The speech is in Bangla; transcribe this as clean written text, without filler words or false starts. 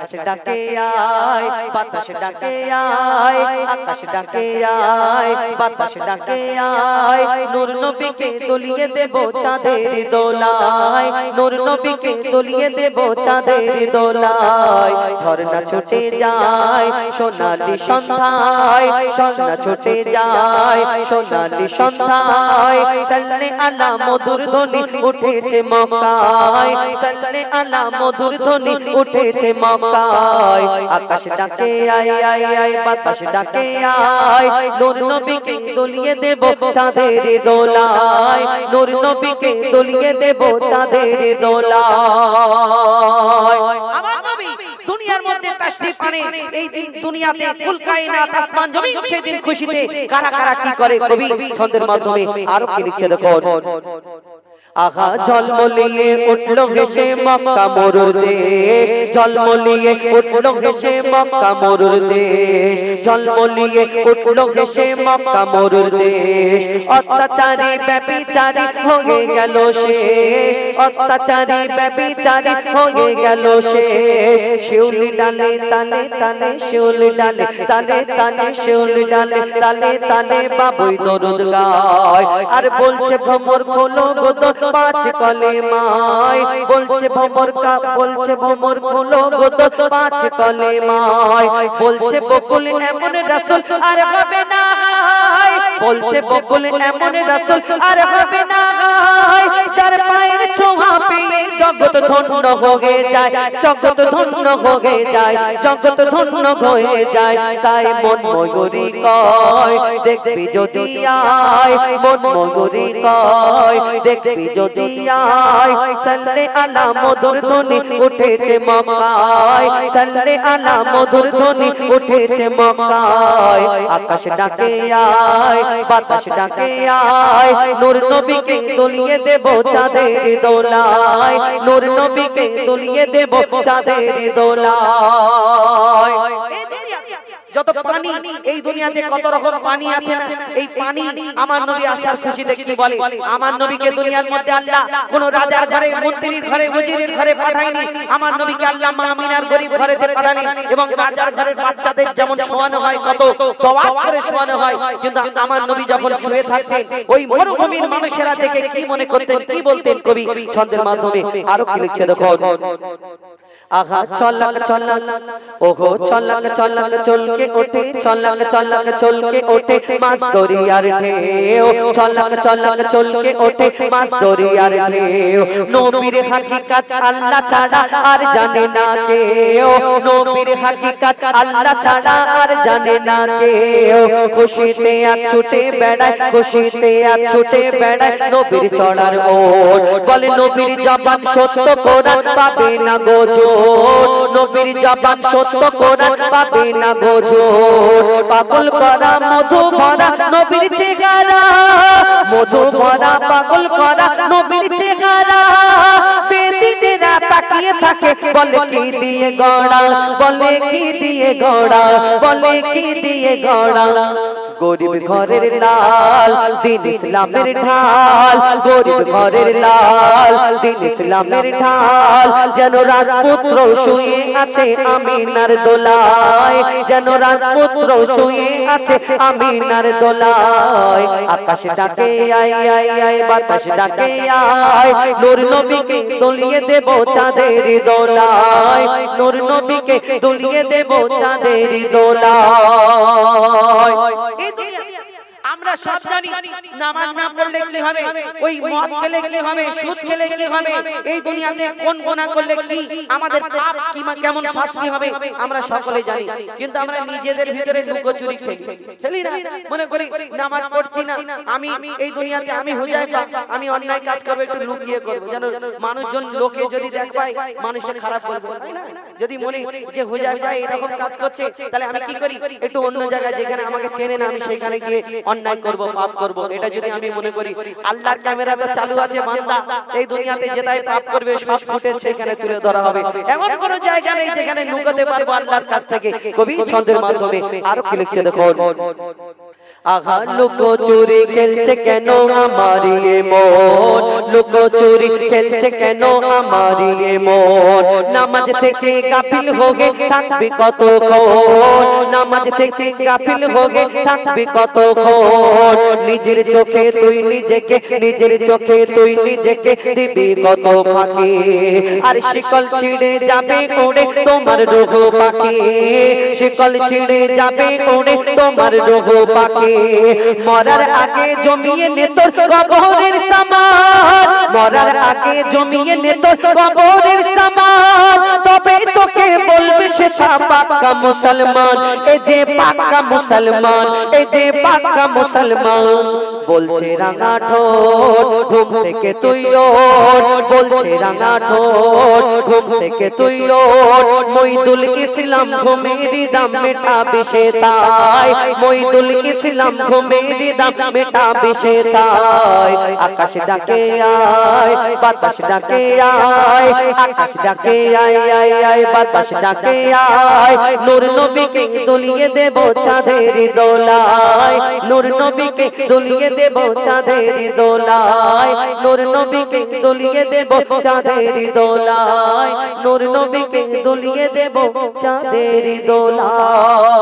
আকাশ ডাকে আয় বাতাস ডাকে আয় আকাশ ডাকে আয় বাতাস ডাকে আয় নূর নবীকে দলিয়ে দেব চাঁদের দোলায় নূর নবীকে দলিয়ে দেব চাঁদের দোলায় ঝর্ণা ছুটে যায় সোনালি সন্ধ্যায় ঝর্ণা ছুটে যায় সোনালি সন্ধ্যায় সাল্লে আলা মধুর ধ্বনি উঠেছে মক্কায় সাল্লে আলা মধুর ধ্বনি উঠেছে মক্কায় আকাশ ডাকে আয় আয় আয় বাতাস ডাকে আয় নূর নবীকে দলিয়ে দেব চাঁদের দোলায় নূর নবীকে দলিয়ে দেব চাঁদের দোলায় আমার নবী দুনিয়ার মধ্যে তাশরীফ আনে এই দিন দুনিয়াতে কুল কায়নাত আসমান জমিন সেদিন খুশিতে কারা কারা কি করে কবি ছন্দের মাধ্যমে আরো কি লিখছে দেখো আহা ঝলমলিয়ে উঠলো হেসে মক্কা মরুর দেশ ঝলমলিয়ে উঠলো হেসে মক্কা মরুর দেশ ঝলমলিয়ে উঠলো হেসে মক্কা মরুর দেশ অত্যাচারী ব্যভিচারী হয়ে গেল শেষ অত্যাচারী ব্যভিচারী হয়ে গেল শেষ শিউলি ডালে তালে তালে শিউলি ডালে তালে তালে শিউলি ডালে তালে তালে বাবুই দরুদ গায় আর বলছে ভ্রমর খোলো গো পাঁচ কলেমায় বলছে ভ্রমর খোলো গো পাঁচ কলেমায় বলছে বকুল এমন রাসূল আর হবে না বলছে বকুল এমন রাসূল আর হবে না যার পায়ের ছোঁয়া পেয়ে জগৎ ধন্য হয়ে যায় জগৎ ধন্য হয়ে যায় জগৎ ধন্য হয়ে যায় তাই মন ময়ূরী কয় দেখবি যদি আয় মন ময়ূরী কয় দেখবি যদি আয় সাল্লে আলা মধুর ধ্বনি উঠেছে মক্কায় সাল্লে আলা মধুর ধ্বনি উঠেছে মক্কায় আকাশ ডাকে আয় বাতাস ডাকে আয় নূর নবীকে দলিয়ে দেব চাঁদের দোলায় নূর নবীকে দলিয়ে দেব চাঁদের দোলায় যত পানি এই দুনিয়াতে কত রকম পানি আছে না এই পানি আমার নবী আসার খুশিতে কি বলে আমার নবীকে দুনিয়ার মধ্যে আল্লাহ কোন রাজার ঘরে মন্ত্রীর ঘরে ওজিরের ঘরে পাঠায়নি আমার নবীকে আল্লাহ মা আমিনার গরীব ঘরেতে পাঠালেন এবং রাজার ঘরের বাচ্চাদের যেমন শোয়ানো হয় কত তওয়াজ করে শোয়ানো হয় কিন্তু আমার নবী যখন শুয়ে থাকতেন ওই মরুভূমির মানুষেরা থেকে কি মনে করতেন কি বলতেন কবি ছন্দের মাধ্যমে আরো কি লিখছে দেখো আহা চলক চলক ওগো চলক চলক চলকে ওঠে চলক চলক চলকে ওঠে মাছ দরিয়ার ঢেউ চলক চলক চলকে ওঠে মাছ দরিয়ার ঢেউ নবীর হাকিকত আল্লাহ ছাড়া আর জানে না কেউ নবীর হাকিকত আল্লাহ ছাড়া আর জানে না কেউ খুশিতে আর ছুটে বেড়ায় খুশিতে আর ছুটে বেড়ায় নবীর চড়ার ওট বলে নবীর জবান সত্য কোরআন পাবে না গোজো নবীর জবান সত্য কোরআন পাবে না গোজোর পাগল করা মধু ভরা নবীর চেহারা মধু ভরা পাগল করা নবীর চেহারা বেদিনেরা তাকিয়ে থাকে বলে কি দিয়ে গড়া বলে কি দিয়ে গড়া বলে কি দিয়ে গড়া গরিব ঘরের লাল দিন ইসলামের ঢাল গরিব ঘরের লাল দিন ইসলামের ঢাল যেন রাজপুত্র শুয়ে আছে আমিনার দোলায় যেন রাজপুত্র শুয়ে আছে আমিনার দোলায় আকাশ ডাকে আয় আয় আয় বাতাস ডাকে আয় নূর নবীকে দলিয়ে দেব চাঁদের দোলায় নূর নবীকে দলিয়ে দেব চাঁদের দোলায় আমরা সব জানি নামাজ না পড়লে কি হবে ওই মদ খেলে কি হবে সুদ খেলে কি হবে এই দুনিয়াতে কোন গুনাহ করলে কি আমাদের পাপ কি কেমন শাস্তি হবে আমরা সকলে জানি কিন্তু আমরা নিজেদের ভিতরে লুকোচুরি খেলি না মনে করি নামাজ পড়ছি না আমি এই দুনিয়াতে আমি হুজাইফা আমি অন্যায় কাজ করব একটু লুকিয়ে করব যেন মানুষজন লোকে যদি দেখবাই মানুষে খারাপ বলবে তাই না যদি মনে যে হুজাইফা এরকম কাজ করছে তাহলে আমি কি করি একটু অন্য জায়গায় যেখানে আমাকে চেনে না আমি সেখানে গিয়ে অন্যায় করব পাপ করব এটা যদি আমি মনে করি আল্লাহর ক্যামেরা তো চালু আছে বান্দা এই দুনিয়াতে যেটাই পাপ করবে সব ফুটেজ সেখানে তুলে ধরা হবে এমন কোন জায়গা নেই যেখানে লুকাতে পারবো আল্লাহর কাছ থেকে কবি ছন্দের মাধ্যমে আরো কি লিখছে দেখো আহা লুকোচুরি খেলছে কেন আমার এ মন, লুকোচুরি খেলছে কেন আমার এ মন। নামাজ থেকে গাফিল হোগে থাকবি কতক্ষণ, নামাজ থেকে গাফিল হোগে থাকবি কতক্ষণ। নিজের চোখে তুই নিজেকে, নিজের চোখে তুই নিজেকে দিবি কত ফাঁকি। আর শিকল ছিঁড়ে যাবে উড়ে তোমার রূহ পাখি, শিকল ছিঁড়ে যাবে উড়ে তোমার রূহ পাখি। মরার আগে জমিয়ে নে তোর কবরের সামান, মরার আগে জমিয়ে নে তোর কবরের সামান। তবে তোকে বলবে সেটা পাক্কা মুসলমান, এই যে পাক্কা মুসলমান, এই যে পাক্কা মুসলমান। বলছে রাঙা ঠোঁট ঘুম থেকে তুই ওঠ, বলছে রাঙা ঠোঁট ঘুম থেকে তুই ওঠ। মইদুল ইসলাম ঘুমের দাম মেটাবে সে তাই, মইদুল ইসলাম ঘুমের দাম মেটাবে সে তাই। আকাশ ডাকে আয়, বাতাস ডাকে আয়, আকাশ ডাকে আয় আয় আয়, বাতাস ডাকে আয়। নূর নবীকে দুলিয়ে দেব চাঁদের দোলায়, নূর নবীকে দুলিয়ে দেব চাঁদের দোলায়, নূর নবীকে দুলিয়ে দেব চাঁদের দোলায়, নূর নবীকে দুলিয়ে দেব চাঁদের দোলায়।